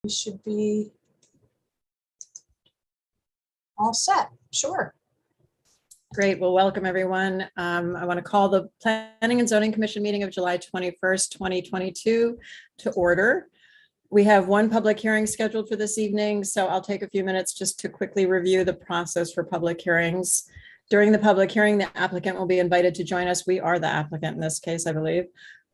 we should be all set. Sure. Great. Well, welcome everyone. I want to call the Planning and Zoning Commission meeting of July 21st, 2022 to order. We have one public hearing scheduled for this evening, so I'll take a few minutes just to quickly review the process for public hearings. During the public hearing, the applicant will be invited to join us. We are the applicant in this case, I believe,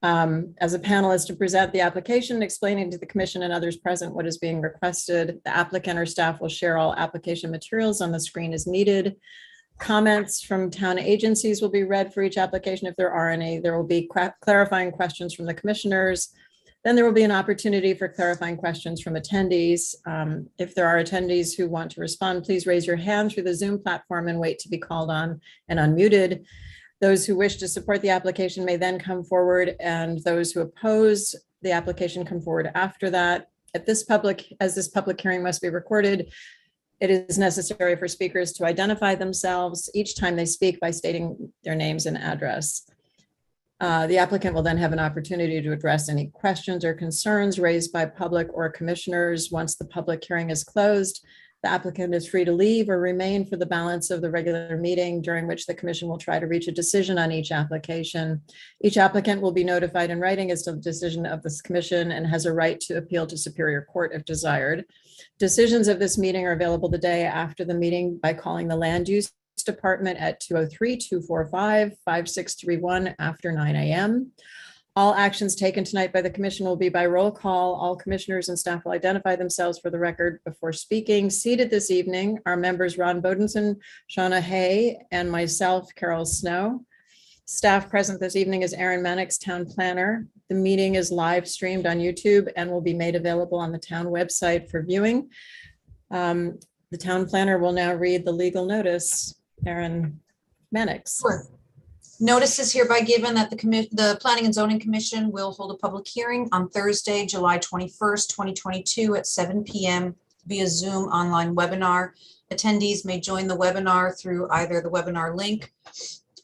as a panelist to present the application, explaining to the commission and others present what is being requested. The applicant or staff will share all application materials on the screen as needed. Comments from town agencies will be read for each application if there are any. There will be clarifying questions from the commissioners. Then there will be an opportunity for clarifying questions from attendees. If there are attendees who want to respond, please raise your hand through the Zoom platform and wait to be called on and unmuted. Those who wish to support the application may then come forward, and those who oppose the application come forward after that. As this public hearing must be recorded, it is necessary for speakers to identify themselves each time they speak by stating their names and address. The applicant will then have an opportunity to address any questions or concerns raised by public or commissioners. Once the public hearing is closed, the applicant is free to leave or remain for the balance of the regular meeting, during which the commission will try to reach a decision on each application. Each applicant will be notified in writing as to the decision of this commission and has a right to appeal to Superior Court if desired. Decisions of this meeting are available the day after the meeting by calling the Land Use Department at 203-245-5631 after 9 a.m. All actions taken tonight by the commission will be by roll call. All commissioners and staff will identify themselves for the record before speaking. Seated this evening are members Ron Bodenson, Shauna Hay, and myself, Carol Snow. Staff present this evening is Aaron Mannix, town planner. The meeting is live streamed on YouTube and will be made available on the town website for viewing. The town planner will now read the legal notice. Aaron Mannix. Sure. Notice is hereby given that the Planning and Zoning Commission will hold a public hearing on Thursday, July 21st, 2022 at 7 p.m. via Zoom online webinar. Attendees may join the webinar through either the webinar link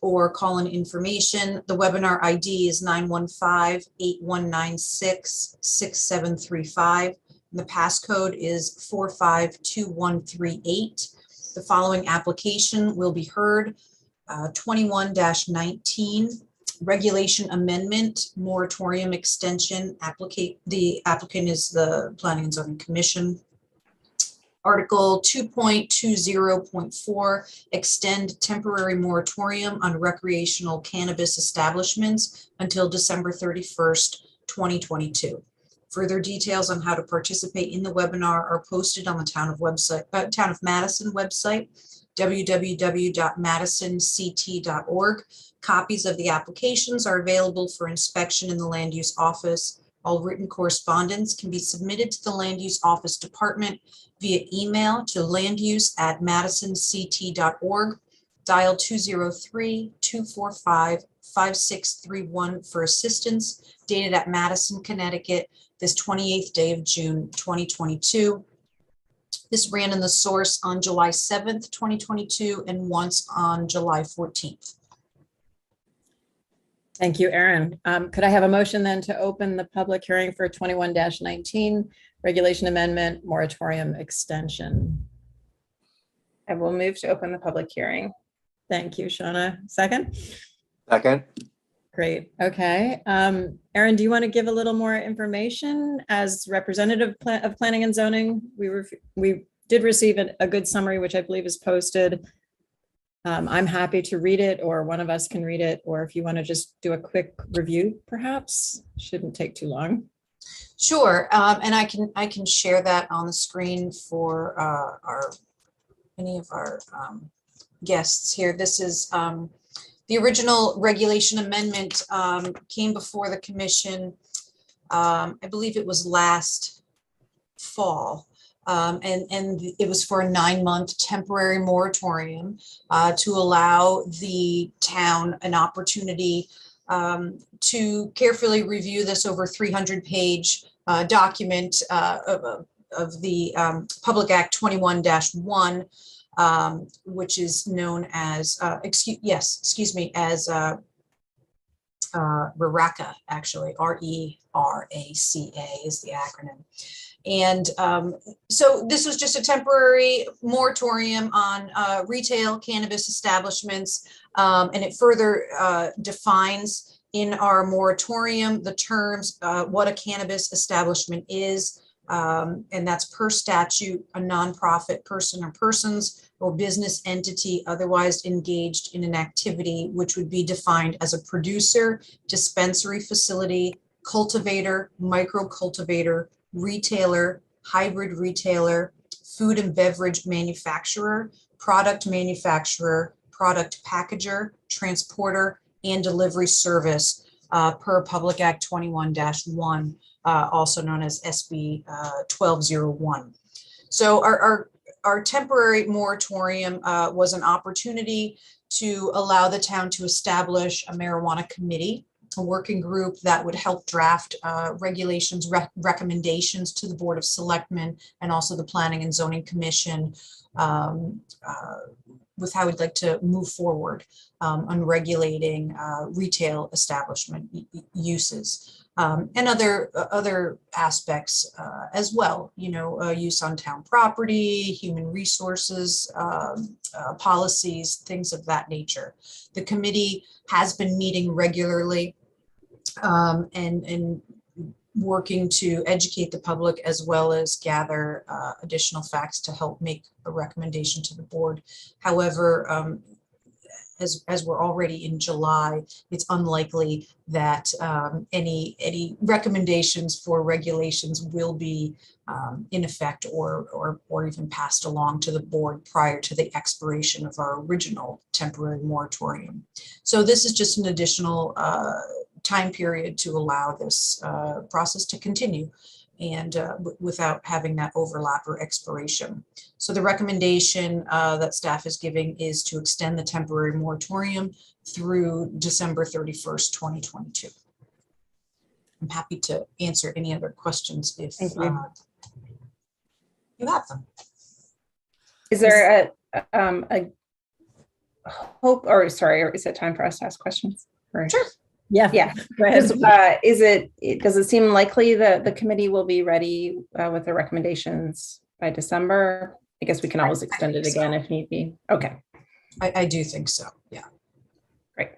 or call-in information. The webinar ID is 915-8196-6735. The passcode is 452138. The following application will be heard. 21-19 regulation amendment moratorium extension. The applicant is the Planning and Zoning Commission. Article 2.20.4 extend temporary moratorium on recreational cannabis establishments until December 31st, 2022. Further details on how to participate in the webinar are posted on the Town of Madison website, www.madisonct.org. Copies of the applications are available for inspection in the Land Use Office. All written correspondence can be submitted to the Land Use Office Department via email to landuse@madisonct.org. Dial 203-245-5631 for assistance, dated at Madison, Connecticut, this 28th day of June, 2022. This ran in the source on July 7th, 2022, and once on July 14th. Thank you, Aaron. Could I have a motion then to open the public hearing for 21-19 regulation amendment moratorium extension? I will move to open the public hearing. Thank you, Shauna. Second? Second. Great. Okay. Aaron, do you want to give a little more information as representative of Planning and Zoning? We did receive a good summary, which I believe is posted. I'm happy to read it, or one of us can read it, or if you want to just do a quick review, perhaps. Shouldn't take too long. Sure, and I can share that on the screen for any of our guests here. This is the original regulation amendment came before the commission. I believe it was last fall. And it was for a 9-month temporary moratorium to allow the town an opportunity to carefully review this over 300-page document of the Public Act 21-1, which is known as RERACA, actually, RERACA is the acronym. And so this was just a temporary moratorium on retail cannabis establishments. And it further defines in our moratorium the terms, what a cannabis establishment is. And that's per statute, a nonprofit person or persons or business entity otherwise engaged in an activity which would be defined as a producer, dispensary facility, cultivator, micro cultivator, retailer, hybrid retailer, food and beverage manufacturer, product packager, transporter, and delivery service per Public Act 21-1, also known as SB 1201. So our temporary moratorium was an opportunity to allow the town to establish a marijuana committee, a working group that would help draft regulations, recommendations to the Board of Selectmen and also the Planning and Zoning Commission with how we'd like to move forward on regulating retail establishment uses. And other aspects as well, use on town property, human resources, policies, things of that nature. The committee has been meeting regularly and working to educate the public as well as gather additional facts to help make a recommendation to the board. However, as we're already in July, it's unlikely that any recommendations for regulations will be in effect or even passed along to the board prior to the expiration of our original temporary moratorium. So this is just an additional time period to allow this process to continue and without having that overlap or expiration. So the recommendation that staff is giving is to extend the temporary moratorium through December 31st, 2022. I'm happy to answer any other questions if you have them. Is there a hope, or sorry, or is it time for us to ask questions? Or? Sure. Yeah. Go ahead. Does it seem likely that the committee will be ready with the recommendations by December? I guess we can always extend it again if need be. Okay. I do think so. Yeah. Great.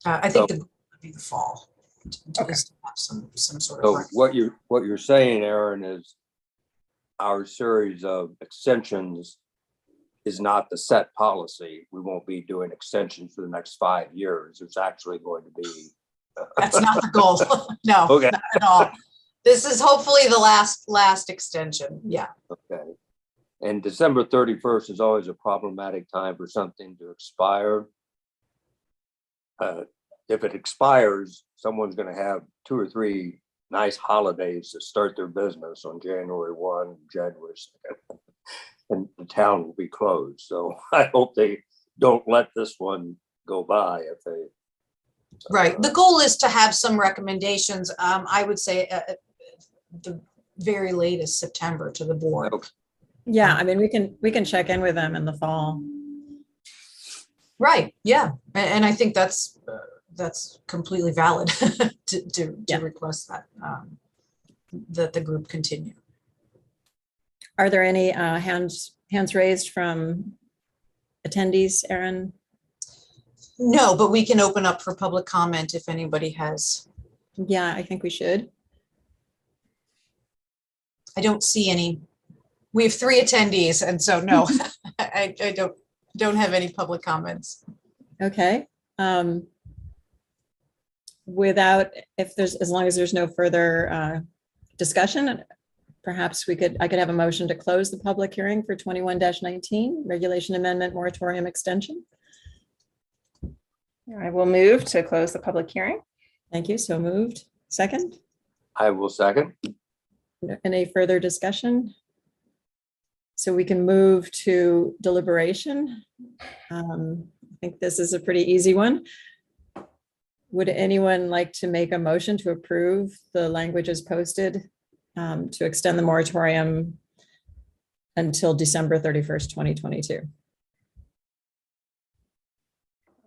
I think the would be the fall to Okay. have some sort of. So what you're saying, Aaron, is our series of extensions is not the set policy. We won't be doing extensions for the next 5 years. It's actually going to be. That's not the goal. No, Okay. not at all. This is hopefully the last extension. Yeah. Okay. And December 31st is always a problematic time for something to expire. If it expires, someone's going to have 2 or 3 nice holidays to start their business on January 1, January 2nd, and the town will be closed. So I hope they don't let this one go by if they. Right. The goal is to have some recommendations. I would say at the very latest September to the board. Okay. Yeah, I mean, we can check in with them in the fall. Right. Yeah. And I think that's completely valid to request that that the group continue. Are there any hands raised from attendees, Aaron? No, but we can open up for public comment if anybody has. Yeah, I think we should. I don't see any. We have 3 attendees, and so no, I don't have any public comments. Okay. As long as there's no further discussion, perhaps I could have a motion to close the public hearing for 21-19 regulation amendment moratorium extension. I will move to close the public hearing. Thank you. So moved. Second. I will second. Any further discussion? So we can move to deliberation. I think this is a pretty easy one. Would anyone like to make a motion to approve the language as posted to extend the moratorium until December 31st, 2022?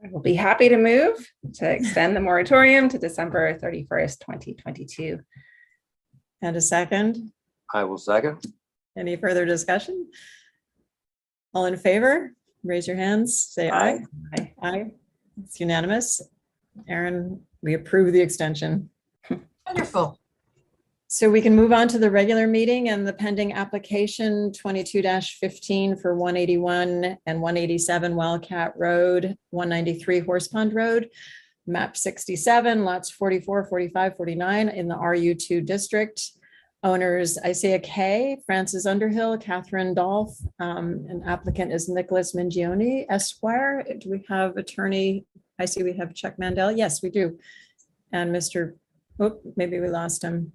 I will be happy to move to extend the moratorium to December 31st, 2022. And a second? I will second. Any further discussion? All in favor, raise your hands, say aye. Aye. Aye. It's unanimous. Aaron, we approve the extension. Wonderful. So we can move on to the regular meeting and the pending application 22-15 for 181 and 187 Wildcat Road, 193 Horse Pond Road, map 67, lots 44, 45, 49 in the RU2 district. Owners Isaiah K, Francis Underhill, Catherine Dolph, and applicant is Nicholas Mingione, Esquire. Do we have attorney? I see we have Chuck Mandel. Yes, we do. And Mr. Oh, maybe we lost him.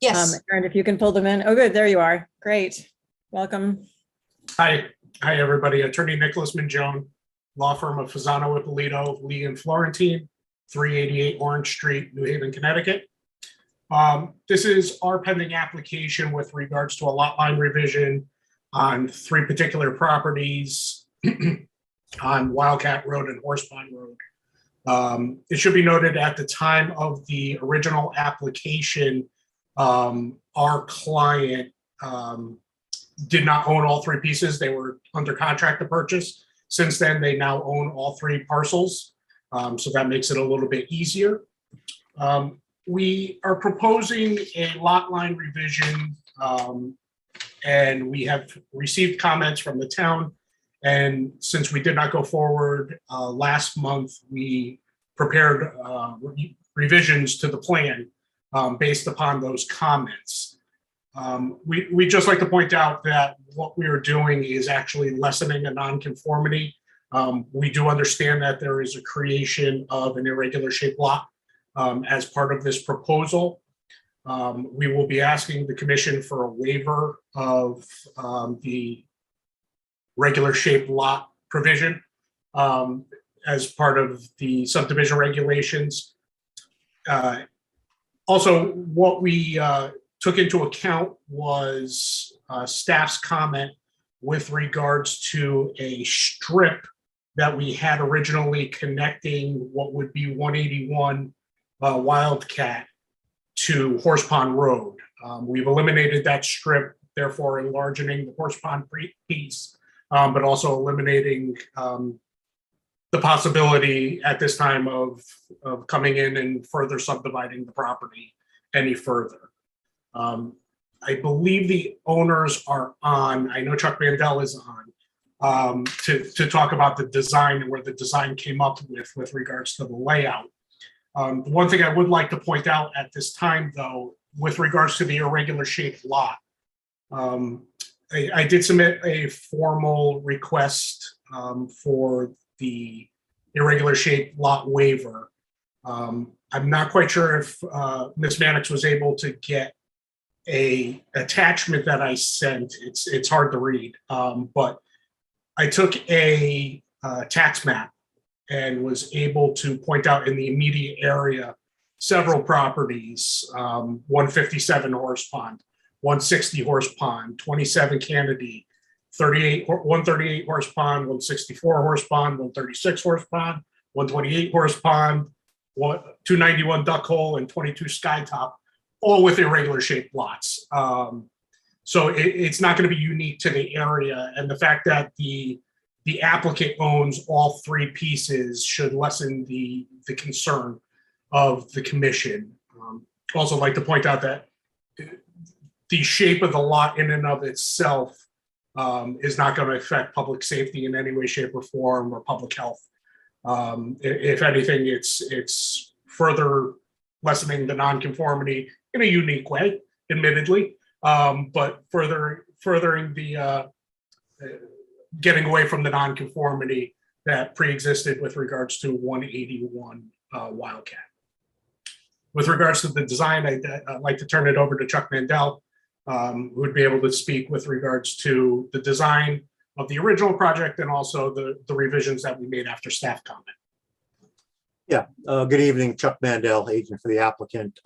Yes. Aaron, if you can pull them in. Oh, good. There you are. Great. Welcome. Hi, everybody. Attorney Nicholas Mingione, law firm of Fasano Ippolito, Lee and Florentine, 388 Orange Street, New Haven, Connecticut. This is our pending application with regards to a lot line revision on 3 particular properties on Wildcat Road and Horse Pond Road. It should be noted at the time of the original application, our client did not own all 3 pieces. They were under contract to purchase. Since then, they now own all 3 parcels. So that makes it a little bit easier. We are proposing a lot line revision, and we have received comments from the town. And since we did not go forward last month, we prepared revisions to the plan based upon those comments. We just like to point out that what we are doing is actually lessening a nonconformity. We do understand that there is a creation of an irregular shaped lot as part of this proposal. We will be asking the commission for a waiver of the regular shaped lot provision as part of the subdivision regulations. Also, what we took into account was staff's comment with regards to a strip that we had originally connecting what would be 181 Wildcat to Horse Pond Road. We've eliminated that strip, therefore enlarging the Horse Pond piece, but also eliminating the possibility at this time of coming in and further subdividing the property any further. I believe the owners are on, I know Chuck Mandel is on, to talk about the design and where the design came up with regards to the layout. One thing I would like to point out at this time, though, with regards to the irregular shaped lot, I did submit a formal request for the irregular shaped lot waiver. I'm not quite sure if Ms. Mannix was able to get a attachment that I sent. It's hard to read, but I took a tax map and was able to point out in the immediate area several properties, 157 Horse Pond, 160 Horse Pond, 27 Kennedy, 138 Horse Pond, 164 Horse Pond, 136 Horse Pond, 128 Horse Pond, 291 Duck Hole, and 22 Skytop, all with irregular shaped lots. So it's not going to be unique to the area, and the fact that the applicant owns all 3 pieces should lessen the concern of the commission. Also like to point out that the shape of the lot in and of itself is not going to affect public safety in any way, shape, or form, or public health. If anything, it's further lessening the nonconformity in a unique way, admittedly, but furthering the getting away from the nonconformity that pre-existed with regards to 181 Wildcat. With regards to the design, I'd like to turn it over to Chuck Mandel, who would be able to speak with regards to the design of the original project and also the revisions that we made after staff comment. Yeah, good evening, Chuck Mandel, agent for the applicant.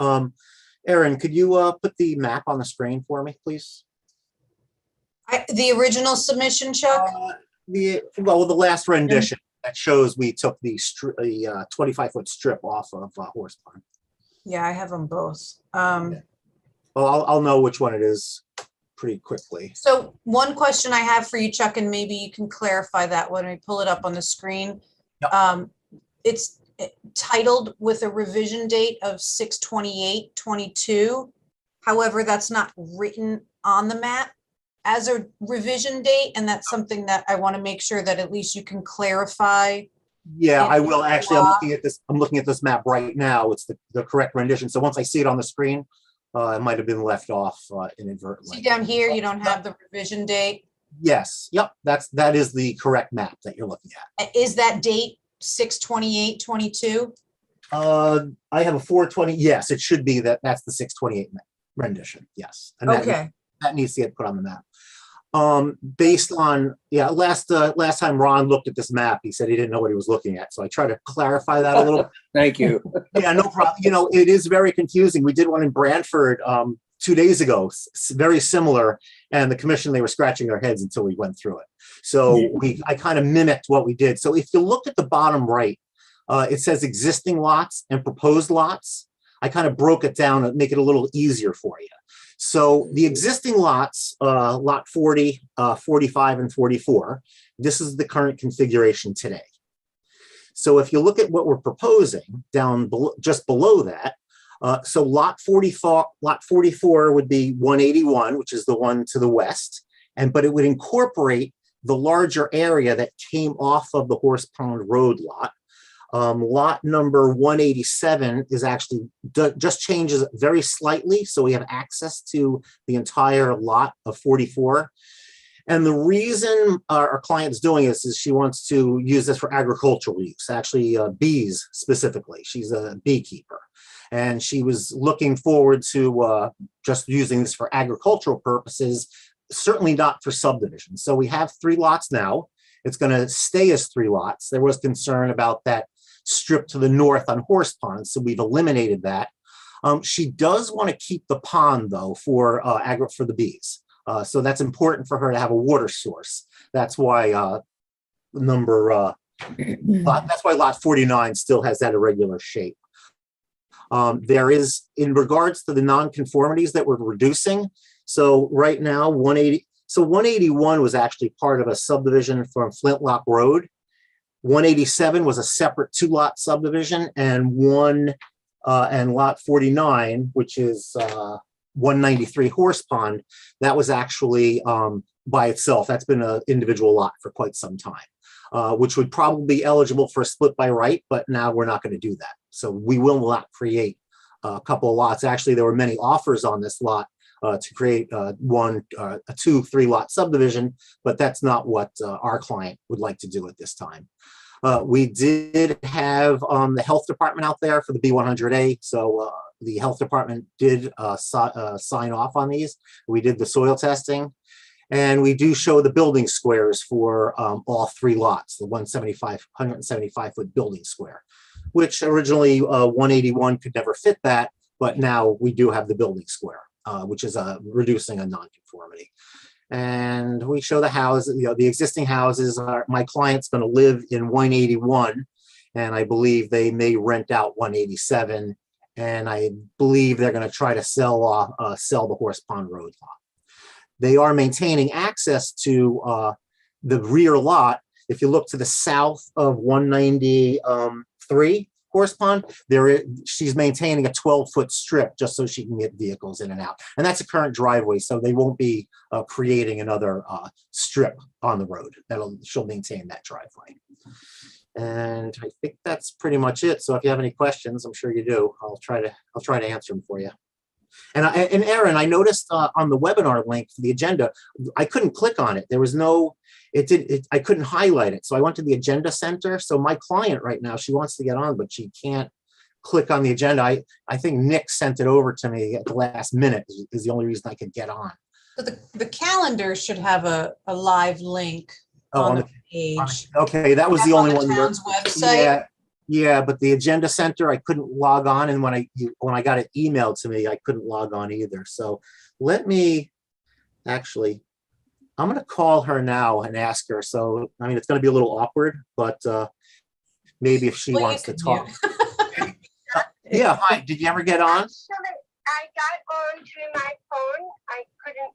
Aaron, could you put the map on the screen for me, please? The original submission, Chuck? The last rendition that shows we took the 25-foot strip off of Horse Pond. Yeah, I have them both. But I'll know which one it is pretty quickly. So one question I have for you, Chuck, and maybe you can clarify that when we pull it up on the screen. Yep. It's titled with a revision date of 6/28/22. However, that's not written on the map as a revision date, and that's something that I want to make sure that at least you can clarify. Yeah, I will. In Actually, law. I'm looking at this map right now. It's the correct rendition. So once I see it on the screen, it might have been left off inadvertently. See down here, you don't have the revision date. Yes, yep, that is the correct map that you're looking at. Is that date 6/28/22? I have a 420. Yes, it should be that. That's the 6/28 rendition. Yes, and Okay. that needs to get put on the map. Based on last time Ron looked at this map, he said he didn't know what he was looking at. So I try to clarify that a little. Thank you. Yeah, no problem. It is very confusing. We did one in Brantford 2 days ago, very similar, and the commission, they were scratching their heads until we went through it. So I kind of mimicked what we did. So if you look at the bottom right, it says existing lots and proposed lots. I kind of broke it down and make it a little easier for you. So the existing lots, lot 40, 45, and 44, this is the current configuration today. So if you look at what we're proposing down below, just below that, so lot 44 would be 181, which is the one to the west, but it would incorporate the larger area that came off of the Horse Pond Road lot. Lot number 187 is actually just changes very slightly, so we have access to the entire lot of 44. And the reason our client's doing this is she wants to use this for agricultural use, actually bees specifically. She's a beekeeper, and she was looking forward to just using this for agricultural purposes, certainly not for subdivision. So we have 3 lots now. It's going to stay as 3 lots. There was concern about that strip to the north on Horse Pond, so we've eliminated that. She does want to keep the pond though for the bees. So that's important for her to have a water source. That's why that's why lot 49 still has that irregular shape. There is, in regards to the nonconformities that we're reducing. So right now 181 was actually part of a subdivision from Flintlock Road. 187 was a separate 2-lot subdivision, and lot 49, which is 193 Horse Pond, that was actually by itself. That's been an individual lot for quite some time, which would probably be eligible for a split by right, but now we're not going to do that. So we will not create a couple of lots. Actually, there were many offers on this lot to create a 2-3 lot subdivision, but that's not what our client would like to do at this time. We did have the health department out there for the B100A, so the health department did sign off on these. We did the soil testing, and we do show the building squares for all 3 lots, the 175-foot building square, which originally 181 could never fit that, but now we do have the building square, which is reducing a nonconformity. And we show the houses, the existing houses. My client's going to live in 181, and I believe they may rent out 187, and I believe they're going to try to sell the Horse Pond Road lot. They are maintaining access to the rear lot. If you look to the south of 193 Horse Pond, she's maintaining a 12-foot strip just so she can get vehicles in and out. And that's a current driveway, so they won't be creating another strip on the road. She'll maintain that driveway. And I think that's pretty much it. So if you have any questions, I'm sure you do, I'll try to answer them for you. And Aaron, I noticed on the webinar link for the agenda, I couldn't click on it. There was no, I couldn't highlight it. So I went to the agenda center. So my client right now, she wants to get on, but she can't click on the agenda. I think Nick sent it over to me at the last minute is the only reason I could get on. So the calendar should have a live link on the page. Okay, that was the only one. Town's website. Yeah, but the agenda center, I couldn't log on, and when I got it emailed to me, I couldn't log on either. So let me actually, I'm going to call her now and ask her. So I mean, it's going to be a little awkward, but maybe if she wants to talk. Yeah, hi. Did you ever get on? I got on through my phone. I couldn't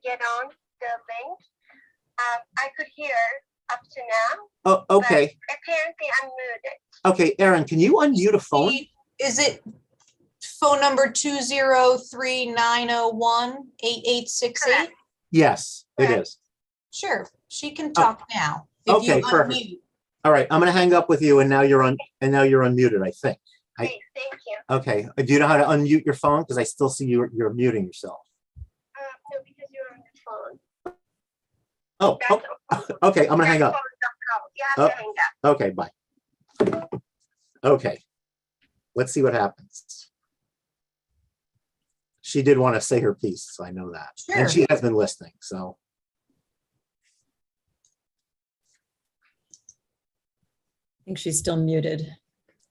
get on the link. I could hear up to now. Oh, okay. But apparently I'm muted. Okay, Erin, can you unmute a phone? Is it phone number 203-901-8868? Correct. Yes, it Correct. is. Sure, she can talk now. If Okay, you perfect. unmute. All right, I'm gonna hang up with you and now you're unmuted, I think. Great, thank you. Okay, do you know how to unmute your phone? Because I still see you're muting yourself. No, because you're on the phone. Oh, That's all. okay, I'm gonna hang up. That phone don't go. You have to hang up. Okay, bye. Okay, let's see what happens. She did want to say her piece, so I know that. Sure. And she has been listening, so. I think she's still muted.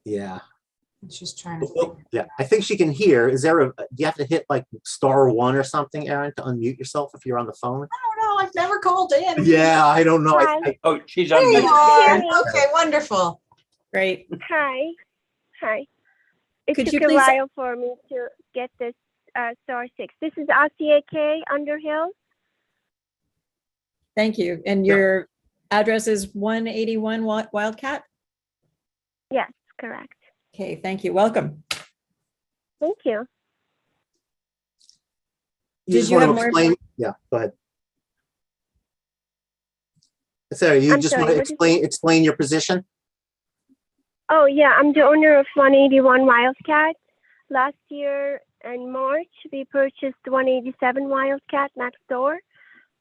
Yeah. She's trying to. Oh, yeah, I think she can hear. Is there do you have to hit like *1 or something, Erin, to unmute yourself if you're on the phone? I don't know, I've never called in. Yeah, I don't know. Oh, she's There you unmuted. are. Okay, wonderful. Great. Hi. It Could took you a please- while for me to get this star 6. This is RCAK Underhill. Thank you. And Yep. your address is 181 Wildcat? Yes, correct. Okay, thank you. Welcome. Thank you. You Did just you want have to more- explain? Yeah, go ahead. Sarah, you I'm just sorry, want to what did you- explain your position? Oh, yeah, I'm the owner of 181 Wildcat. Last year in March, we purchased 187 Wildcat next door.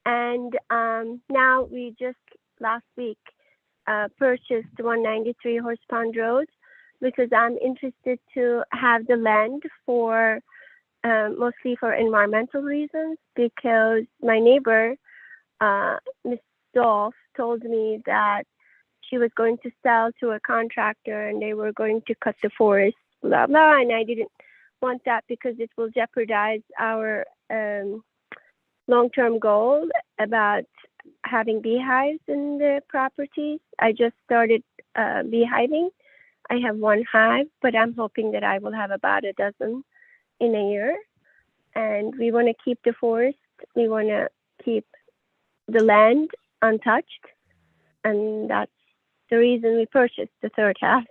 And now we just last week purchased 193 Horse Pond Road because I'm interested to have the land for mostly for environmental reasons, because my neighbor, Miss Dolph, told me that she was going to sell to a contractor and they were going to cut the forest, blah, blah. And I didn't want that because it will jeopardize our long-term goal about having beehives in the properties. I just started beehiving. I have one hive, but I'm hoping that I will have about a dozen in a year. And we want to keep the forest. We want to keep the land untouched. And that's the reason we purchased the third house.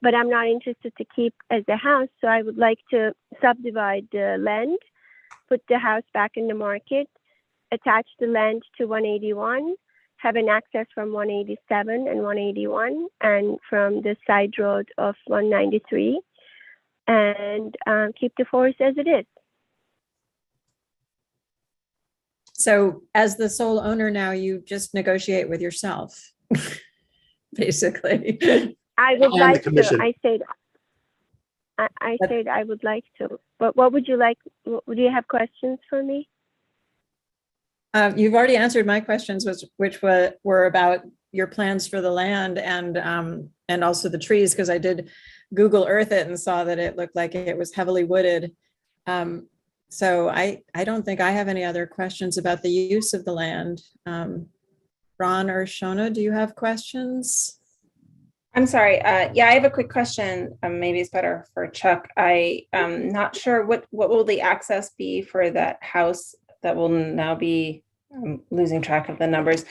But I'm not interested to keep as a house, so I would like to subdivide the land, put the house back in the market, attach the land to 181, have an access from 187 and 181, and from the side road of 193, and keep the forest as it is. So as the sole owner now, you just negotiate with yourself, basically. I would And the like to. commission. I said I would like to. But what would you like? Do you have questions for me? You've already answered my questions, which were about your plans for the land and also the trees, because I did Google Earth it and saw that it looked like it was heavily wooded. So I don't think I have any other questions about the use of the land. Ron or Shona, do you have questions? I'm sorry. Yeah, I have a quick question. Maybe it's better for Chuck. I am not sure what will the access be for that house that will now be, I'm losing track of the numbers.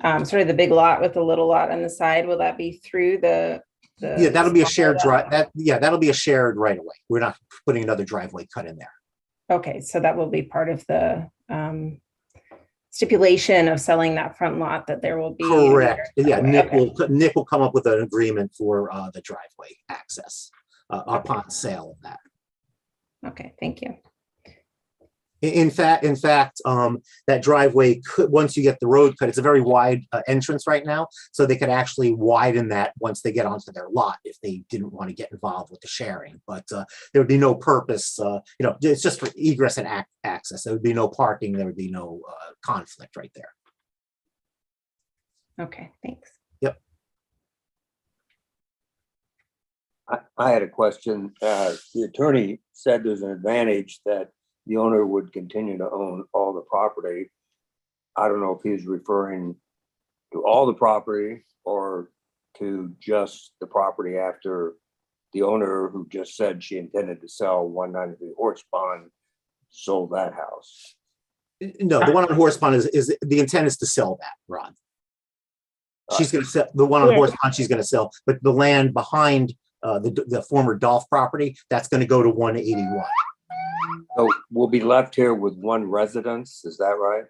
Sort of the big lot with the little lot on the side. Will that be through the? Yeah, that'll be a shared drive. That'll be a shared right away. We're not putting another driveway cut in there. Okay, so that will be part of the stipulation of selling that front lot, that there will be. Correct. Yeah, Okay. Nick will come up with an agreement for the driveway access upon sale of that. Okay, thank you. In fact, that driveway could, once you get the road cut, it's a very wide entrance right now. So they could actually widen that once they get onto their lot if they didn't want to get involved with the sharing. But there would be no purpose, it's just for egress and access. There would be no parking. There would be no conflict right there. Okay, thanks. Yep. I had a question. The attorney said there's an advantage that the owner would continue to own all the property. I don't know if he's referring to all the property or to just the property after the owner who just said she intended to sell 193 Horse Pond sold that house. No, the one on Horse Pond is the intent is to sell that, Ron. She's going to sell the one on Yes. Horse Pond. She's going to sell, but the land behind the former Dolph property, that's going to go to 181. So we'll be left here with one residence, is that right?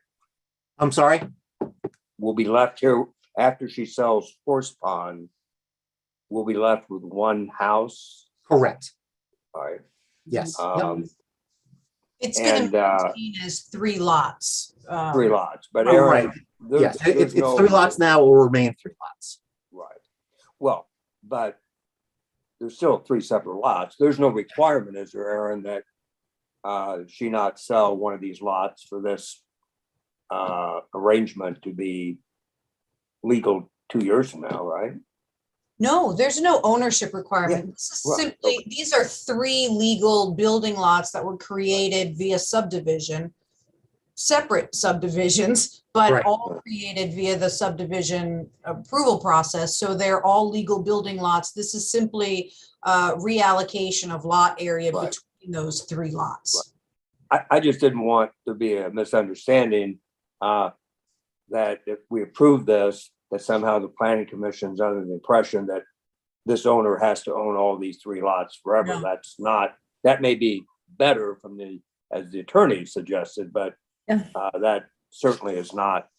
I'm sorry. We'll be left here after she sells Horse Pond. We'll be left with one house. Correct. All right. Yes. Yep. It's going And to be as 3 lots. 3 lots, but Oh, Aaron, right. Yes, there's it's no- 3 lots now. It will remain 3 lots. Right. Well, but there's still 3 separate lots. There's no requirement, is there, Aaron, that she not sell one of these lots for this arrangement to be legal 2 years from now, right? No, there's no ownership requirement. This is right, simply, okay. these are 3 legal building lots that were created via subdivision, separate subdivisions, but Right. all created via the subdivision approval process. So they're all legal building lots. This is simply reallocation of lot area Right. between those 3 lots. I just didn't want to be a misunderstanding that if we approve this, that somehow the planning commission's under the impression that this owner has to own all these 3 lots forever. No. That's not, that may be better from as the attorney suggested, but Yeah. that certainly is not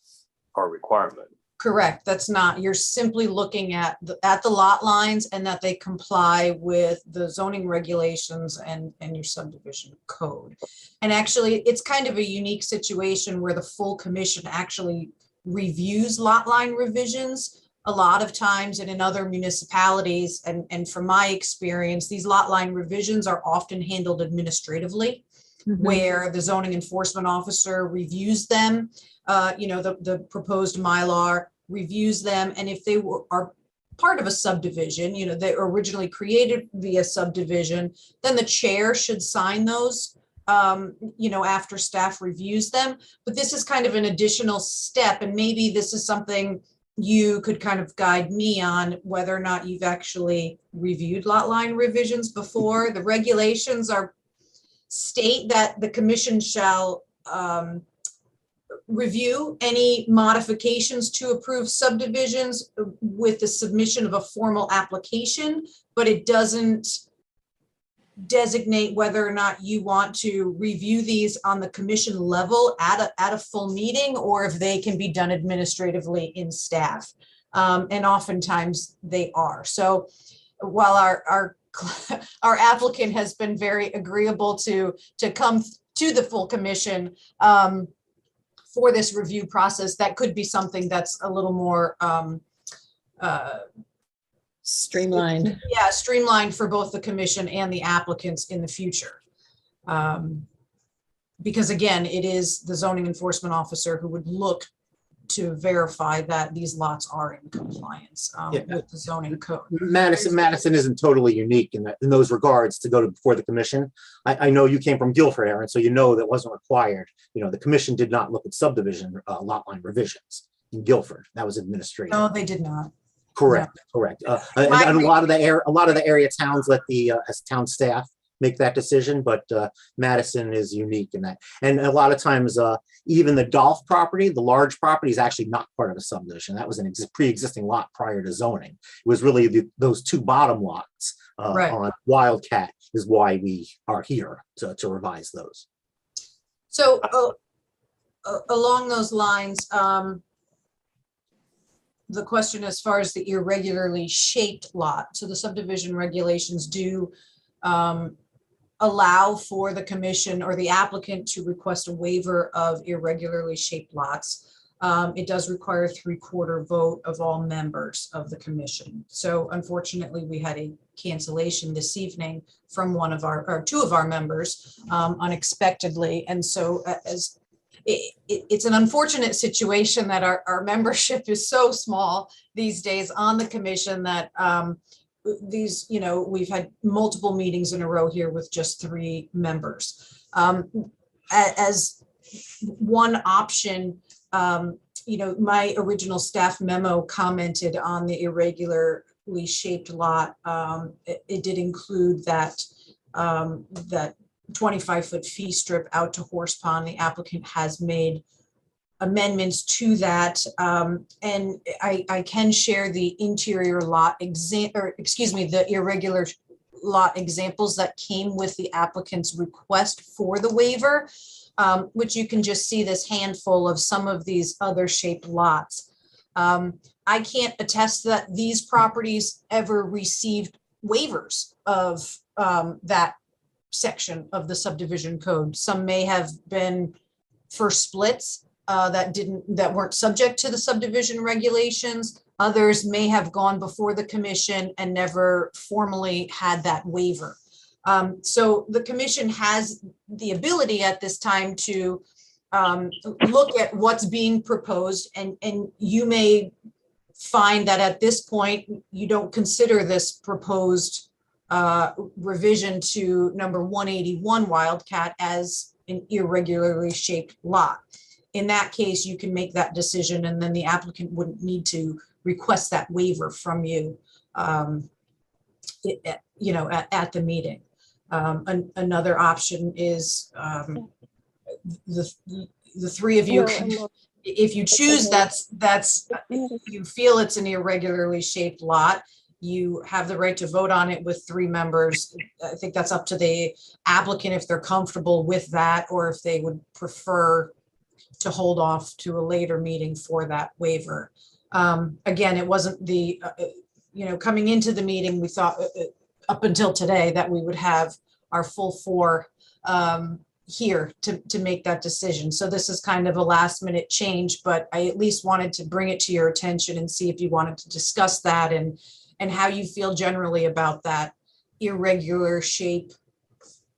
our requirement. Correct. That's not, you're simply looking at the lot lines and that they comply with the zoning regulations and your subdivision code. And actually, it's kind of a unique situation where the full commission actually reviews lot line revisions. A lot of times and in other municipalities, and from my experience, these lot line revisions are often handled administratively, where the zoning enforcement officer reviews them, the proposed Mylar reviews them. And if they are part of a subdivision, they originally created via subdivision, then the chair should sign those, after staff reviews them. But this is kind of an additional step. And maybe this is something you could kind of guide me on, whether or not you've actually reviewed lot line revisions before. The regulations state that the commission shall review any modifications to approved subdivisions with the submission of a formal application, but it doesn't designate whether or not you want to review these on the commission level at a full meeting, or if they can be done administratively in staff. And oftentimes they are. So while our applicant has been very agreeable to come to the full commission for this review process, that could be something that's a little more Streamlined. yeah, streamlined for both the commission and the applicants in the future. Because again, it is the zoning enforcement officer who would look to verify that these lots are in compliance with the zoning code. Madison isn't totally unique in those regards to go before the commission. I know you came from Guilford, Aaron, so you know that wasn't required. The commission did not look at subdivision lot line revisions in Guilford. That was administrative. No, they did not. Correct. And a lot of the area towns let the as town staff make that decision, but Madison is unique in that. And a lot of times, even the Dolph property, the large property, is actually not part of a subdivision. That was an pre-existing lot prior to zoning. It was really those 2 bottom lots Right. on Wildcat is why we are here to revise those. So along those lines, the question as far as the irregularly shaped lot, so the subdivision regulations do allow for the commission or the applicant to request a waiver of irregularly shaped lots. It does require a 3/4 vote of all members of the commission. So unfortunately, we had a cancellation this evening from 2 of our members unexpectedly. And so as it's an unfortunate situation that our membership is so small these days on the commission that we've had multiple meetings in a row here with just 3 members. As one option, my original staff memo commented on the irregular shaped lot, it did include that, that 25-foot fee strip out to Horse Pond. The applicant has made amendments to that. And I can share the interior lot the irregular lot examples that came with the applicant's request for the waiver, which you can just see this handful of some of these other shaped lots. I can't attest that these properties ever received waivers of that section of the subdivision code. Some may have been for splits that weren't subject to the subdivision regulations. Others may have gone before the commission and never formally had that waiver. So the commission has the ability at this time to look at what's being proposed, and you may find that at this point, you don't consider this proposed revision to number 181 Wildcat as an irregularly shaped lot. In that case, you can make that decision, and then the applicant wouldn't need to request that waiver from you, at the meeting. Another option is the three of you. If you choose, you feel it's an irregularly shaped lot, you have the right to vote on it with 3 members. I think that's up to the applicant if they're comfortable with that, or if they would prefer to hold off to a later meeting for that waiver. Again, it wasn't the, coming into the meeting, we thought up until today that we would have our full 4 here to make that decision. So this is kind of a last minute change, but I at least wanted to bring it to your attention and see if you wanted to discuss that and how you feel generally about that irregular shape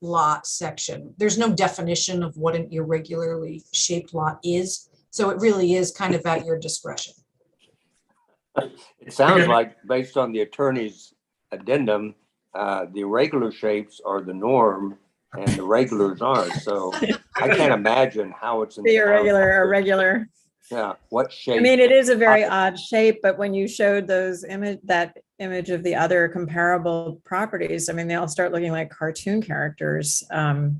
lot section. There's no definition of what an irregularly shaped lot is. So it really is kind of at your discretion. It sounds like, based on the attorney's addendum, the irregular shapes are the norm and the regulars aren't. So I can't imagine how it's in The irregular or regular. Yeah, what shape? I mean, it is a very odd shape, but when you showed that image of the other comparable properties, I mean, they all start looking like cartoon characters. But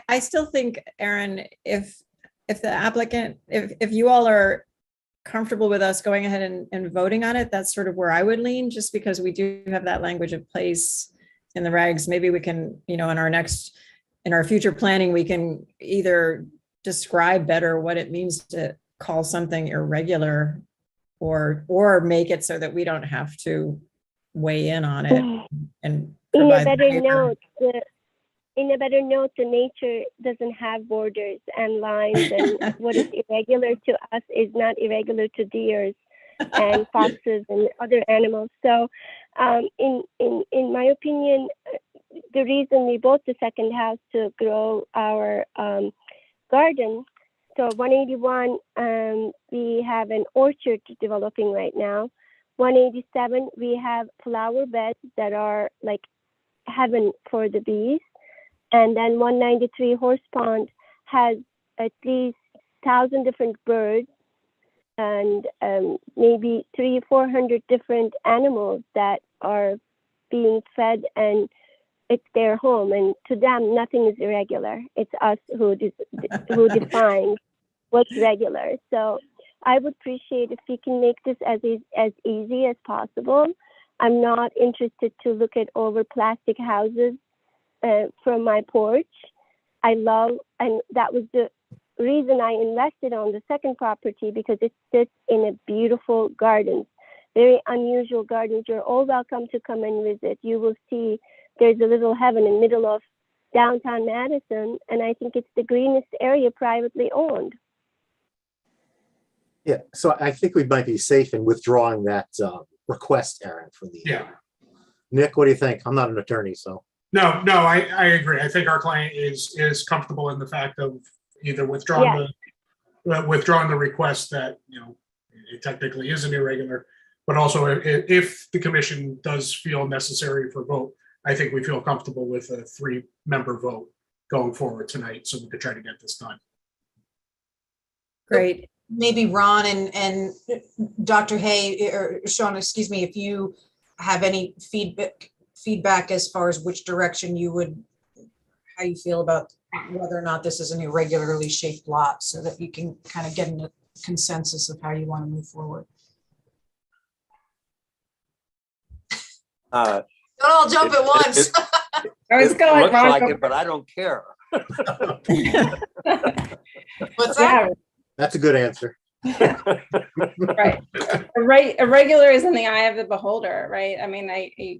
I still think, Aaron, if the applicant, if you all are comfortable with us going ahead and voting on it, that's sort of where I would lean, just because we do have that language of place in the regs. Maybe we can, in our future planning, we can either describe better what it means to call something irregular, or make it so that we don't have to weigh in on it and provide in a better note, the nature doesn't have borders and lines, and what is irregular to us is not irregular to deers and foxes and other animals. So in my opinion, the reason we bought the second house to grow our garden, so 181, we have an orchard developing right now. 187, we have flower beds that are like heaven for the bees. And then 193 Horse Pond has at least 1,000 different birds and maybe 300-400 different animals that are being fed, and it's their home. And to them, nothing is irregular. It's us who define what's regular. So I would appreciate if we can make this as easy as possible. I'm not interested to look at over plastic houses from my porch. And that was the reason I invested on the second property, because it sits in a beautiful garden, very unusual gardens. You're all welcome to come and visit. You will see there's a little heaven in the middle of downtown Madison, and I think it's the greenest area privately owned. Yeah, so I think we might be safe in withdrawing that request, Aaron, for the. Yeah. Nick, what do you think? I'm not an attorney, so. No, I agree. I think our client is comfortable in the fact of either withdrawing the request that, it technically is an irregular, but also if the commission does feel necessary for vote, I think we feel comfortable with a 3-member vote going forward tonight, so we could try to get this done. Great. maybe Ron and Dr. Hay or Sean, excuse me, if you have any feedback as far as which direction how you feel about whether or not this is an irregularly shaped lot, so that you can kind of get a consensus of how you want to move forward. Don't all jump at once. I was It gonna let looks Ron like go it, but I don't care. What's that? Yeah, That's a good answer. right. Irregular is in the eye of the beholder, right? I mean,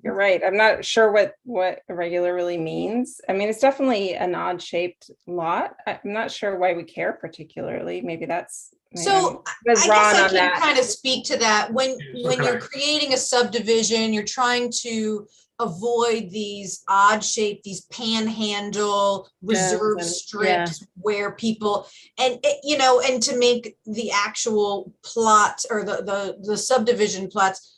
you're right. I'm not sure what irregular really means. I mean, it's definitely an odd shaped lot. I'm not sure why we care particularly. Maybe that's. So I guess I can kind of speak to that. When you're creating a subdivision, you're trying to avoid these odd shape, these panhandle reserve strips where people, and to make the actual plot or the subdivision plots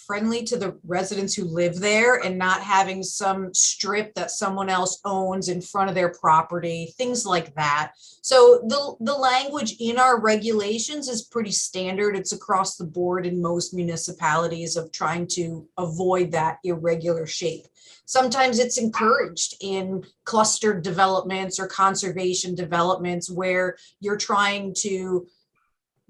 friendly to the residents who live there, and not having some strip that someone else owns in front of their property, things like that. So the language in our regulations is pretty standard. It's across the board in most municipalities of trying to avoid that irregular shape. Sometimes it's encouraged in clustered developments or conservation developments where you're trying to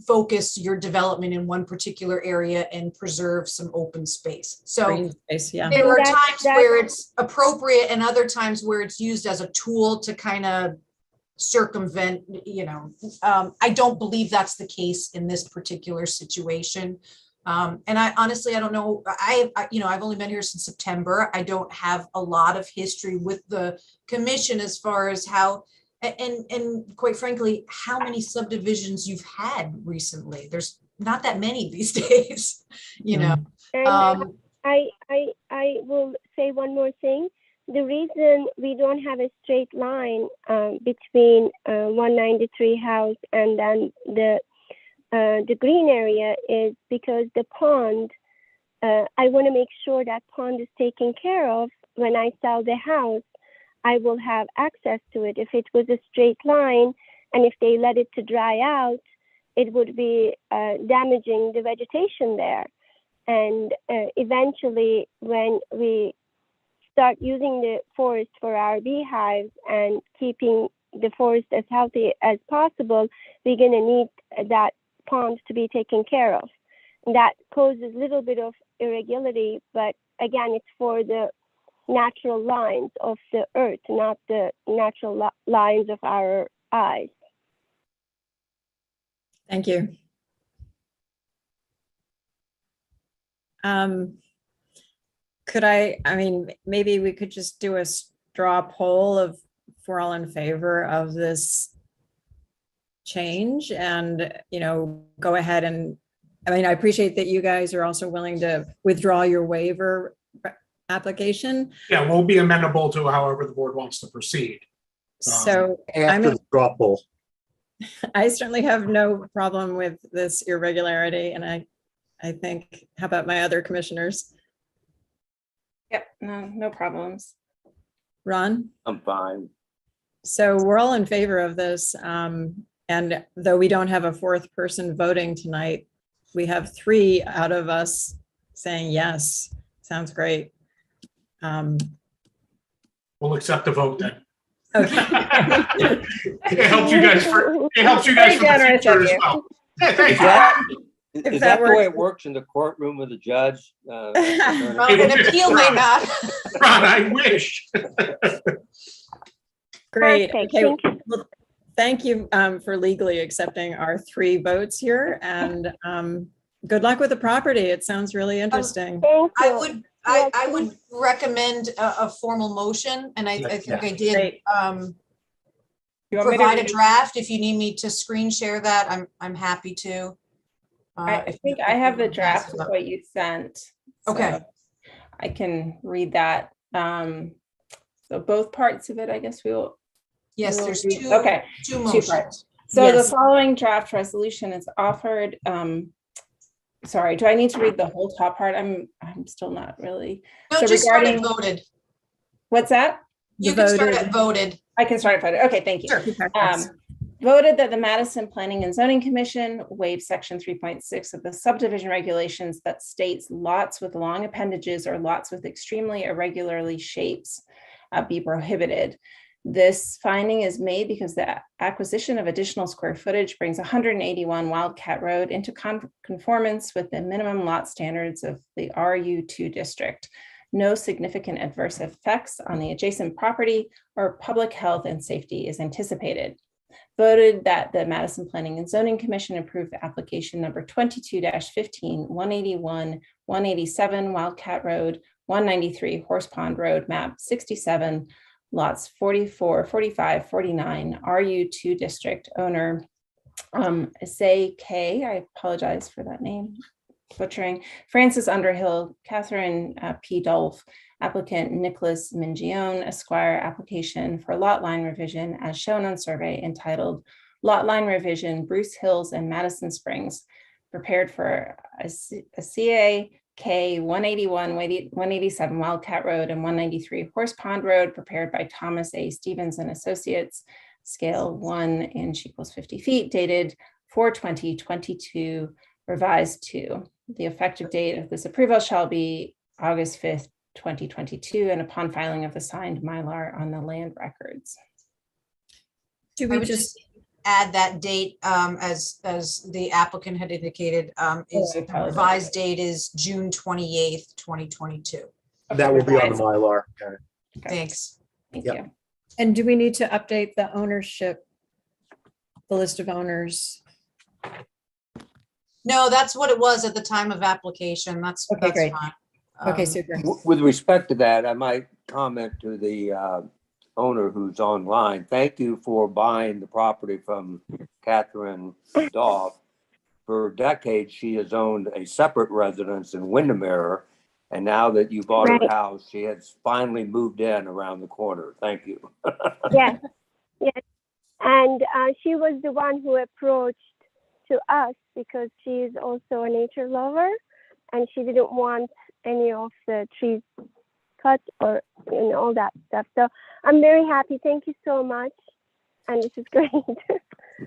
focus your development in one particular area and preserve some open space. So Green space, yeah. there are times where it's appropriate and other times where it's used as a tool to kind of circumvent, I don't believe that's the case in this particular situation. And I honestly, I don't know. I've only been here since September. I don't have a lot of history with the commission as far as how, and quite frankly, how many subdivisions you've had recently. There's not that many these days, And I will say one more thing. The reason we don't have a straight line between 193 house and then the green area is because the pond, I want to make sure that pond is taken care of. When I sell the house, I will have access to it. If it was a straight line and if they let it to dry out, it would be damaging the vegetation there. And eventually when we start using the forest for our beehives and keeping the forest as healthy as possible, we're going to need that pond to be taken care of. And that causes a little bit of irregularity, but again, it's for the natural lines of the earth, not the natural lines of our eyes. Thank you. Maybe we could just do a straw poll if we're all in favor of this change and, go ahead and, I appreciate that you guys are also willing to withdraw your waiver application. Yeah, we'll be amenable to however the board wants to proceed. So After the straw poll. I certainly have no problem with this irregularity, and I think, how about my other commissioners? Yep, no problems. Ron? I'm fine. So we're all in favor of this. And though we don't have a fourth person voting tonight, we have 3 out of us saying yes. Sounds great. We'll accept the vote then. Okay. It helps you guys for the future as well. Yeah, thank you. Is that the way it works in the courtroom with the judge? Well, an appeal may not. Ron, I wish. Great. Perfect. Okay. Well, thank you for legally accepting our 3 votes here, and good luck with the property. It sounds really interesting. Thank you. I would recommend a formal motion, and I think I did provide a draft. If you need me to screen share that, I'm happy to. I think I have the draft of what you sent. Okay. So I can read that. So both parts of it, I guess we'll. Yes, there's read. 2. Okay. 2 Two motions. parts. So Yes. the following draft resolution is offered. Sorry, do I need to read the whole top part? I'm still not really. No, So just start at regarding- voted. What's that? You can start at voted. I can start at voted. Okay, thank you. Sure. voted that the Madison Planning and Zoning Commission waive section 3.6 of the subdivision regulations that states lots with long appendages or lots with extremely irregularly shapes be prohibited. This finding is made because the acquisition of additional square footage brings 181 Wildcat Road into conformance with the minimum lot standards of the RU2 district. No significant adverse effects on the adjacent property or public health and safety is anticipated. Voted that the Madison Planning and Zoning Commission approve application number 22-15, 181, 187 Wildcat Road, 193 Horse Pond Road, map 67, lots 44, 45, 49, RU2 district, owner Say K, I apologize for that name, butchering, Francis Underhill, Catherine P. Dolph, applicant Nicholas Mingione, Esquire, application for lot line revision as shown on survey entitled Lot Line Revision, Bruce Hills and Madison Springs, prepared for a CAK 181, 187 Wildcat Road and 193 Horse Pond Road, prepared by Thomas A. Stevens and Associates, scale 1 inch equals 50 feet, dated 4/20/22, revised 2. The effective date of this approval shall be August 5th, 2022, and upon filing of the signed Mylar on the land records. Do I we would just, just add that date, as the applicant had indicated, is I the apologize. revised date is June 28th, 2022. That will be on the revised. Mylar. Okay, Thanks. Thank Yep. you. and do we need to update the ownership, the list of owners? No, that's what it was at the time of application. That's Okay, great. fine. Okay, Um, super. With respect to that, I might comment to the owner who's online. Thank you for buying the property from Catherine Doff. For decades, she has owned a separate residence in Windermere. And now that you bought her Right. house, she has finally moved in around the corner. Thank you. Yes, yes. And she was the one who approached to us because she is also a nature lover and she didn't want any of the trees cut or all that stuff. So I'm very happy. Thank you so much. And this is great.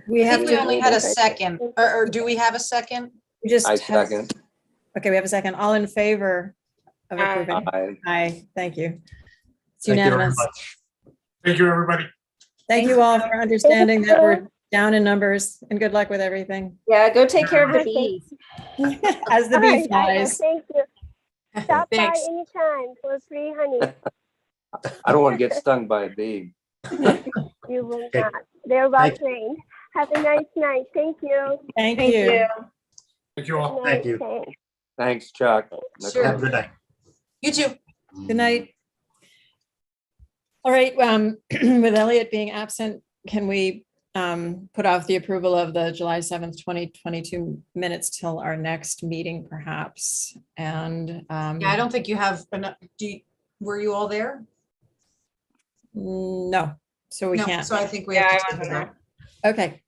We I have think we to, only had a second, or do we have a second? we just. I have- second. Okay, we have a second. All in favor of Aye. approving? Aye. Aye, thank you. It's Thank you very unanimous. much. Thank you, everybody. Thank you all for understanding that we're down in numbers, and good luck with everything. Yeah, go take care of the Okay. bees. As the All bee right, I will. flies. Thank you. Stop by Thanks. anytime for free honey. I don't want to get stung by a bee. You will Okay. not. They're well Thank- trained. Have a nice night. Thank you. Thank Thank you. you. Thank you all. Good Thank night. you. Thanks. Thanks, Chuck. Sure. Have a good night. You too. Good night. All right, with Elliot being absent, can we put off the approval of the July 7th, 2022 minutes till our next meeting perhaps? And Yeah, I don't think you have enough. Were you all there? no, so we No, can't. so I think we Yeah, have I to wasn't table that. there. Okay.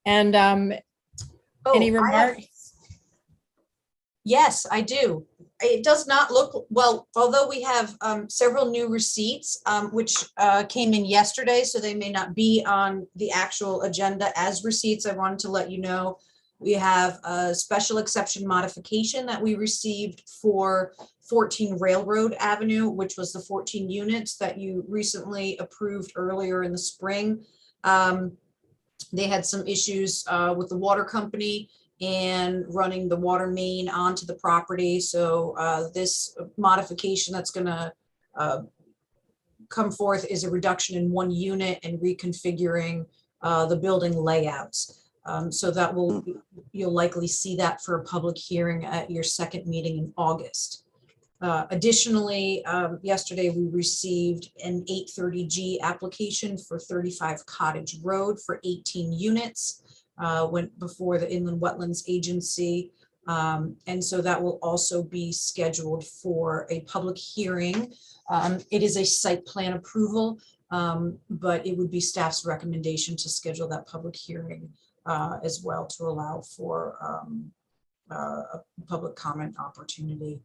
And Oh, any I have- remarks? Yes, I do. It does not look, well, although we have several new receipts, which came in yesterday, so they may not be on the actual agenda as receipts. I wanted to let you know. We have a special exception modification that we received for 14 Railroad Avenue, which was the 14 units that you recently approved earlier in the spring. They had some issues with the water company and running the water main onto the property. So this modification that's gonna come forth is a reduction in 1 unit and reconfiguring the building layouts. So that will, you'll likely see that for a public hearing at your second meeting in August. Additionally, yesterday we received an 830G application for 35 Cottage Road for 18 units. Went before the Inland Wetlands Agency. And so that will also be scheduled for a public hearing. It is a site plan approval, but it would be staff's recommendation to schedule that public hearing as well to allow for a public comment opportunity.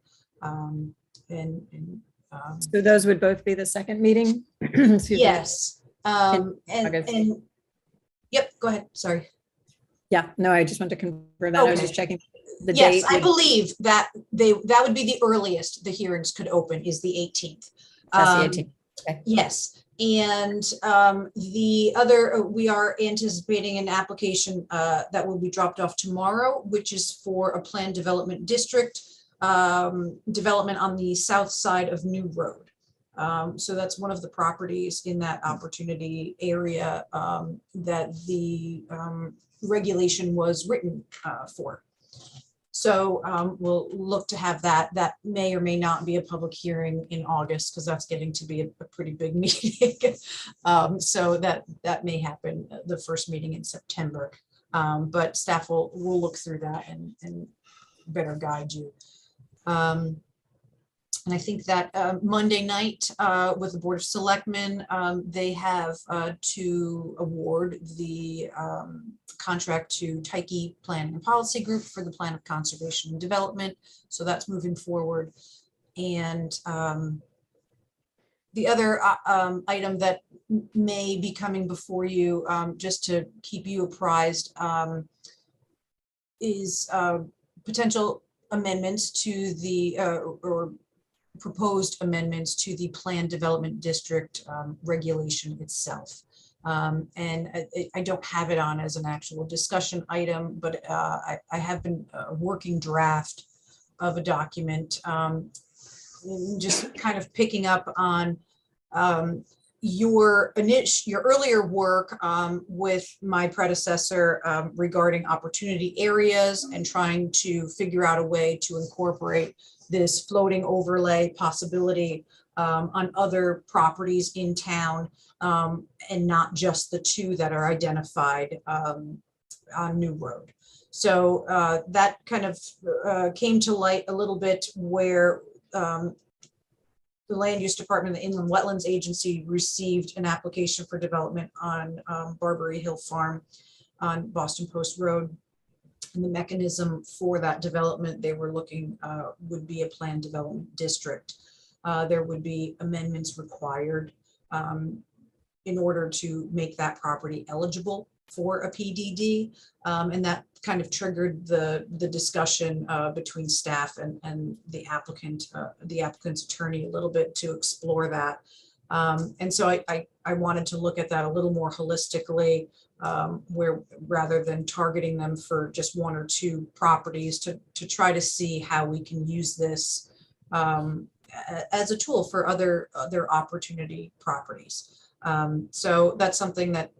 So those would both be the second meeting? Excuse me. Yes, August. and Yep, go ahead, sorry. Yeah, no, I just want to confirm that. I was Okay. just checking the Yes, date. I would- believe that that would be the earliest the hearings could open is the 18th. That's the 18th. Okay. Yes, and the other, we are anticipating an application that will be dropped off tomorrow, which is for a planned development district development on the south side of New Road. So that's one of the properties in that opportunity area that the regulation was written for. So we'll look to have that. That may or may not be a public hearing in August because that's getting to be a pretty big meeting. So that may happen the first meeting in September. But staff will look through that and better guide you. And I think that Monday night with the Board of Selectmen, they have to award the contract to Tyche Plan and Policy Group for the Plan of Conservation and Development. So that's moving forward. And the other item that may be coming before you, just to keep you apprised, is potential amendments to the or proposed amendments to the Planned Development District regulation itself. And I don't have it on as an actual discussion item, but I have been a working draft of a document, just kind of picking up on your earlier work with my predecessor regarding opportunity areas and trying to figure out a way to incorporate this floating overlay possibility on other properties in town and not just the two that are identified on New Road. So that kind of came to light a little bit where the Land Use Department, the Inland Wetlands Agency, received an application for development on Barbary Hill Farm on Boston Post Road. And the mechanism for that development they were looking would be a planned development district. There would be amendments required in order to make that property eligible for a PDD. And that kind of triggered the discussion between staff and the applicant's attorney a little bit to explore that. And so I wanted to look at that a little more holistically, where rather than targeting them for just one or two properties to try to see how we can use this as a tool for other opportunity properties. So that's something that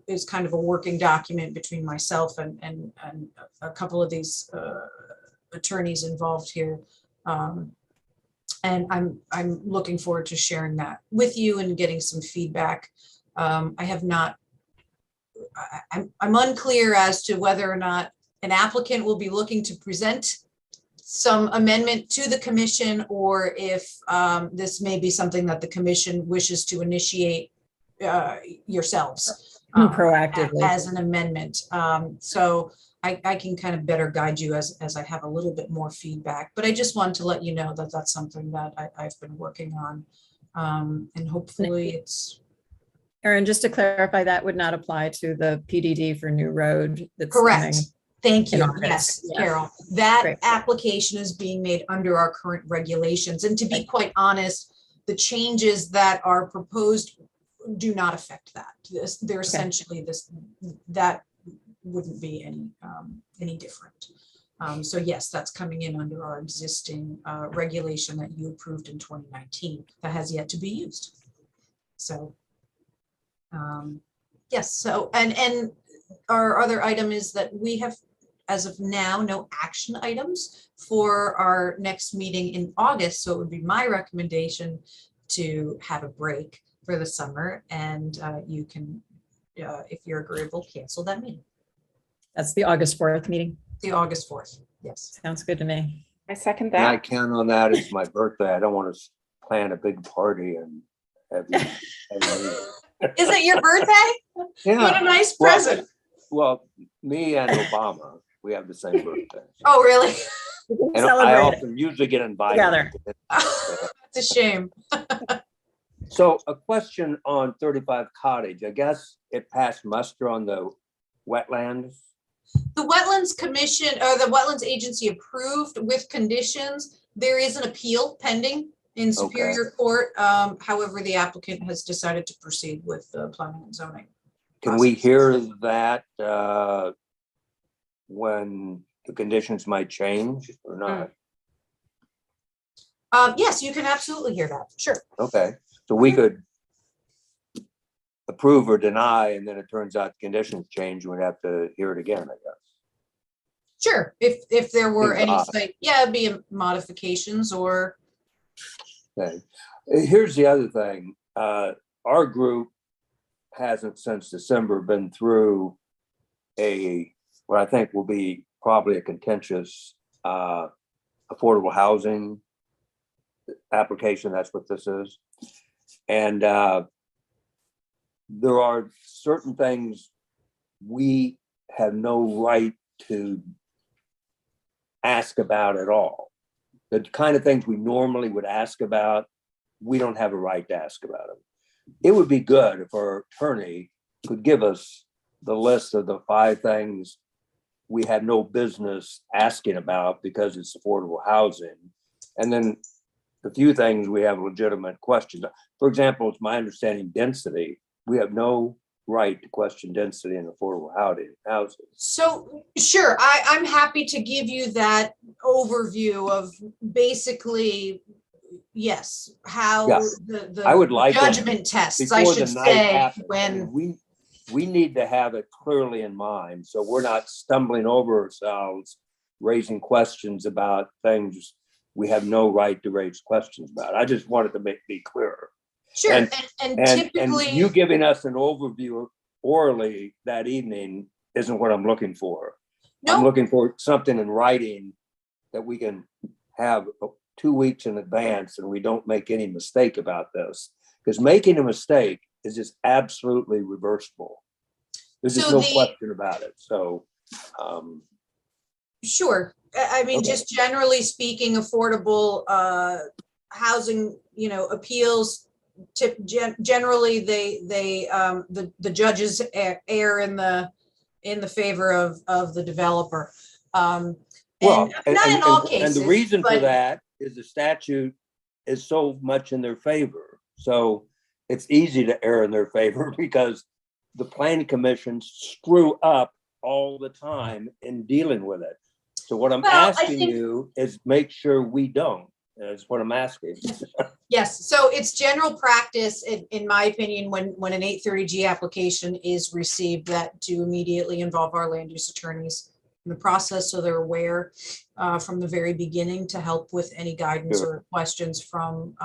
is kind of a working document between myself and a couple of these attorneys involved here. And I'm looking forward to sharing that with you and getting some feedback. I have not, I'm unclear as to whether or not an applicant will be looking to present some amendment to the commission, or if this may be something that the commission wishes to initiate yourselves Proactively. as an amendment. So I can kind of better guide you as I have a little bit more feedback, but I just wanted to let you know that that's something that I've been working on. And hopefully it's. Erin, just to clarify, that would not apply to the PDD for New Road. That's Correct. coming. Thank in you. August. Yes, Yeah. Carol. That Great. application is being made under our current regulations. And to be quite honest, the changes that are proposed do not affect that. They're essentially that wouldn't be any different. So yes, that's coming in under our existing regulation that you approved in 2019 that has yet to be used. So yes, so and our other item is that we have, as of now, no action items for our next meeting in August. So it would be my recommendation to have a break for the summer, and you can, if you're agreeable, cancel that meeting. That's the August 4th meeting. The August 4th, yes. Sounds good to me. I second Can I that. count on that? It's my birthday. I don't want to plan a big party and have you. Is it your birthday? What a Yeah, nice Well- present. well, me and Obama, we have the same birthday. Oh, really? And I Celebrate it often usually get invited. together. That's a shame. So a question on 35 Cottage. I guess it passed muster on the wetlands? The Wetlands Commission, or the Wetlands Agency approved with conditions. There is an appeal pending in Superior Court. However, the applicant has decided to proceed with the planning and zoning. Can we process. hear that when the conditions might change or not? Yes, you can absolutely hear that. Sure. Okay, so we could approve or deny, and then it turns out the conditions change, we'd have to hear it again, I guess. Sure. If there were Seems odd. anything, yeah, it'd be modifications or, Okay, here's the other thing. Our group hasn't since December been through what I think will be probably a contentious affordable housing application. That's what this is. And there are certain things we have no right to ask about at all. The kind of things we normally would ask about, we don't have a right to ask about them. It would be good if our attorney could give us the list of the 5 things we have no business asking about because it's affordable housing. And then the few things we have legitimate questions. For example, it's my understanding density. We have no right to question density in affordable housing. so sure, I'm happy to give you that overview of basically, yes, how Yeah. the I would like it judgment tests, I before should the night say, happens. when, We need to have it clearly in mind, so we're not stumbling over ourselves, raising questions about things we have no right to raise questions about. I just wanted to be clearer. sure, And- and And typically. you giving us an overview orally that evening isn't what I'm looking for. I'm No, looking for something in writing that we can have 2 weeks in advance and we don't make any mistake about this. Because making a mistake is just absolutely reversible. There's just So no the- question about it. So, sure. I mean, Okay. just generally speaking, affordable housing, appeals, generally, the judges err in the favor of the developer. well, And not in all cases. and the reason for but- that is the statute is so much in their favor. So it's easy to err in their favor because the planning commissions screw up all the time in dealing with it. So what I'm Well, I asking think- you is make sure we don't. That's what I'm asking. Yes, so it's general practice, in my opinion, when an 830G application is received, that to immediately involve our land use attorneys in the process, so they're aware from the very beginning to help with any guidance Sure. or questions from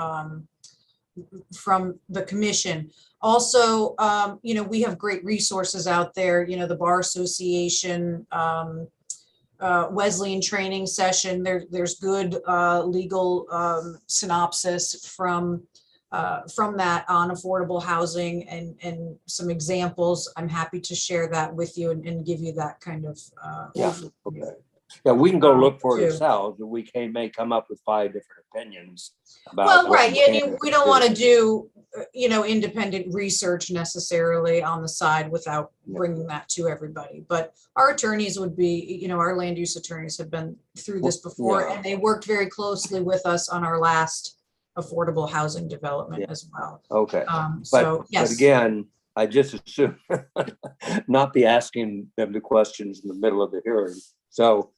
the commission. Also, we have great resources out there, the Bar Association, Wesleyan training session. There's good legal synopsis from that on affordable housing and some examples. I'm happy to share that with you and give you that kind of Yeah, overview. okay. Yeah, we can go look for it too. ourselves, and we may come up with 5 different opinions about. Well, what right, we yeah, can we don't want to consider. do, independent research necessarily on the side without bringing that to everybody. But our attorneys would be, our land use attorneys have been through this before, Yeah. and they worked very closely with us on our last affordable housing development Yeah. as well. Okay. So, But yes. again, I just assume not be asking them the questions in the middle of the hearing. So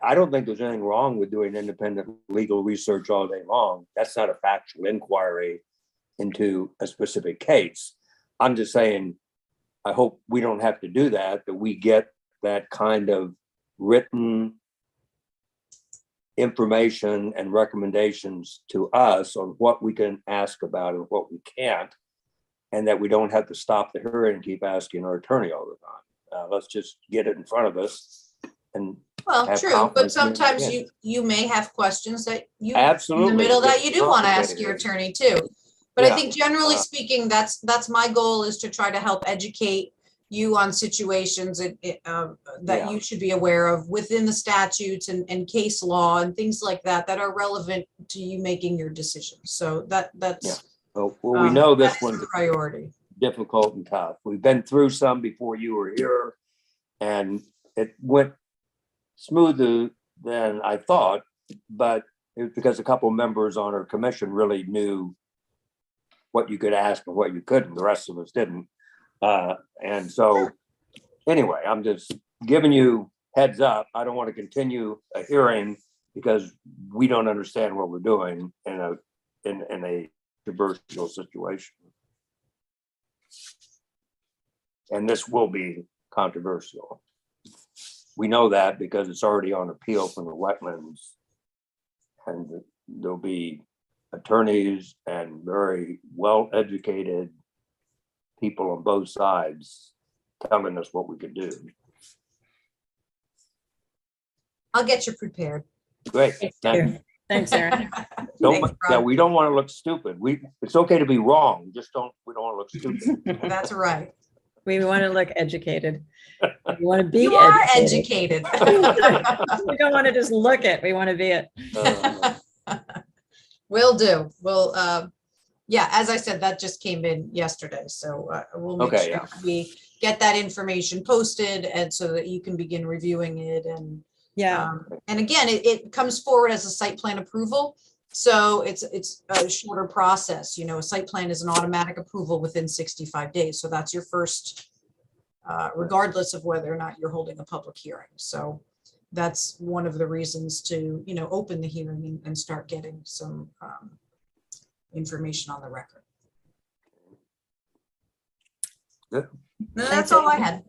I don't think there's anything wrong with doing independent legal research all day long. That's not a factual inquiry into a specific case. I'm just saying, I hope we don't have to do that we get that kind of written information and recommendations to us on what we can ask about and what we can't, and that we don't have to stop the hearing and keep asking our attorney all the time. Let's just get it in front of us and Well, have true, but confidence in it sometimes again. you may have questions that you, Absolutely. in the middle that It's you do want to ask your complicated. attorney too. But I Yeah. think generally speaking, that's my goal, is to try to help educate you on situations that Yeah. you should be aware of within the statutes and case law and things like that are relevant to you making your decisions. So that's. Well, we know this that's one's a priority. difficult and tough. We've been through some before you were here. And it went smoother than I thought, but it was because a couple of members on our commission really knew what you could ask and what you couldn't. The rest of us didn't. And so anyway, I'm just giving you heads up. I don't want to continue a hearing because we don't understand what we're doing in a controversial situation. And this will be controversial. We know that because it's already on appeal from the wetlands. And there'll be attorneys and very well-educated people on both sides telling us what we could do. I'll get you prepared. Great. Thank you. Thanks, Aaron. Thanks, Yeah, Rob. we don't want to look stupid. It's okay to be wrong. We don't want to look stupid. That's right. We want to look educated. We want to be You are educated. educated. We don't want to just look it. We want to be it. Will do. We'll, yeah, as I said, that just came in yesterday, so we'll make Okay, sure yeah. we get that information posted and so that you can begin reviewing it. And Yeah. and again, it comes forward as a site plan approval. So it's a shorter process. You know, a site plan is an automatic approval within 65 days. So that's your first, regardless of whether or not you're holding a public hearing. So that's one of the reasons to, you know, open the hearing and start getting some information on the record. Good. No, that's all I had.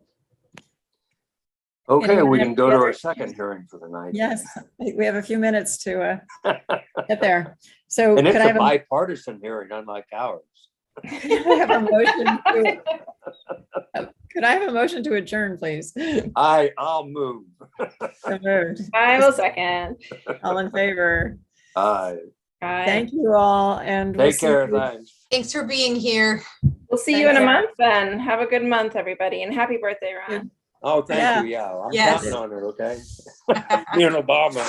Okay, Anyone we have can go any to our other- second hearing for the night. Yes. We have a few minutes to get there. So And could it's I a have bipartisan hearing, unlike ours. a motion to, could I have a motion to adjourn, please? I'll move. So moved. I will second. All in favor? Aye. Aye. Thank you all, and we'll Take see care, you- thanks. Thanks for being here. We'll see you in a Thanks, month then. Have a good month, everybody, and happy birthday, Ron. Oh, thank Yeah. you, yeah, I'm Yes. counting on it, okay? Me and Obama.